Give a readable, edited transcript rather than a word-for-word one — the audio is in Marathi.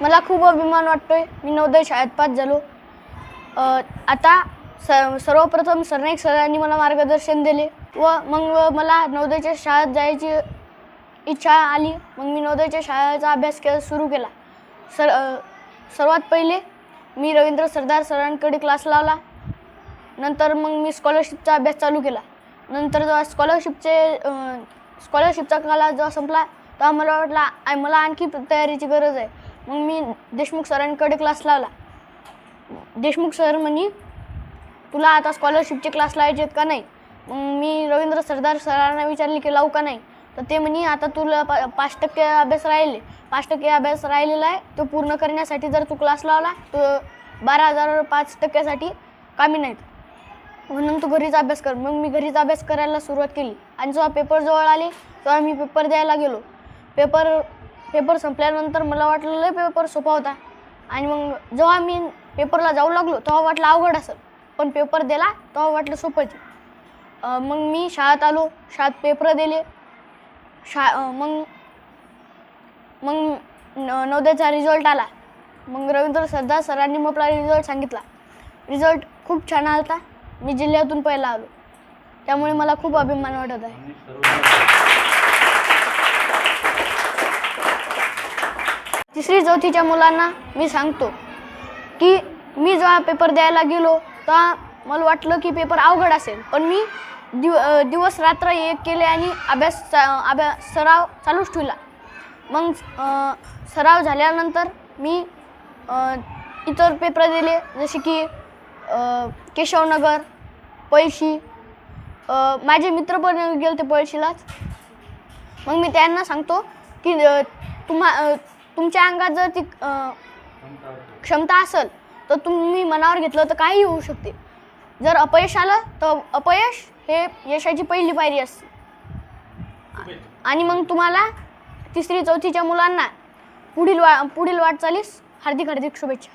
मला खूप अभिमान वाटतोय. मी नवोदय शाळेत पास झालो. आता सर्वप्रथम सरनाईक सरांनी मला मार्गदर्शन दिले व मग मला नवोदयच्या शाळेत जायची इच्छा आली. मग मी नवोदयच्या शाळेचा अभ्यास सुरू केला. सर्वात पहिले मी रवींद्र सरदार सरांकडे क्लास लावला. नंतर मग मी स्कॉलरशिपचा अभ्यास चालू केला. नंतर जेव्हा स्कॉलरशिपचा कालावधी जेव्हा संपला तेव्हा मला वाटलं मला आणखी तयारीची गरज आहे. मग मी देशमुख सरांकडे क्लास लावला. देशमुख सर म्हणे तुला आता स्कॉलरशिपचे क्लास लावायचे आहेत का नाही. मग मी रवींद्र सरदार सरांना विचारले की लावू का नाही. तर ते म्हणे आता तुला 5% अभ्यास राहिले. 5% अभ्यास राहिलेला आहे. तो पूर्ण करण्यासाठी जर तू क्लास लावला तर 12,000 5%साठी कामी नाहीत. म्हणून तू घरीच अभ्यास कर. मग मी घरीच अभ्यास करायला सुरुवात केली. आणि जेव्हा पेपर जवळ आले तेव्हा मी पेपर द्यायला गेलो. पेपर संपल्यानंतर मला वाटलं पेपर सोपा होता. आणि मग जेव्हा मी पेपरला जाऊ लागलो तेव्हा वाटलं अवघड असेल. पण पेपर दिला तेव्हा वाटलं सोपंच. मग मी शाळेत आलो. शाळेत पेपर दिले. मग नवोदयचा रिझल्ट आला. मग रवींद्र सरदार सरांनी मग आपला रिझल्ट सांगितला. रिझल्ट खूप छान आला होता. मी जिल्ह्यातून पहिला आलो. त्यामुळे मला खूप अभिमान वाटत आहे. तिसरी चौथीच्या मुलांना मी सांगतो की मी जेव्हा पेपर द्यायला गेलो तेव्हा मला वाटलं की पेपर अवघड असेल. पण मी दिवस रात्र एक केले आणि सराव चालूच ठेवला. मग सराव झाल्यानंतर मी इतर पेपर दिले जसे की केशवनगर, पळशी. माझे मित्र पण गेले होते पळशीलाच. मग मी त्यांना सांगतो की तुमच्या अंगात जर ती क्षमता असेल तर तुम्ही मनावर घेतलं तर काही होऊ शकते. जर अपयश आलं तर अपयश हे यशाची पहिली पायरी असते. आणि मग तुम्हाला तिसरी चौथीच्या मुलांना पुढील वाटचालीस हार्दिक शुभेच्छा.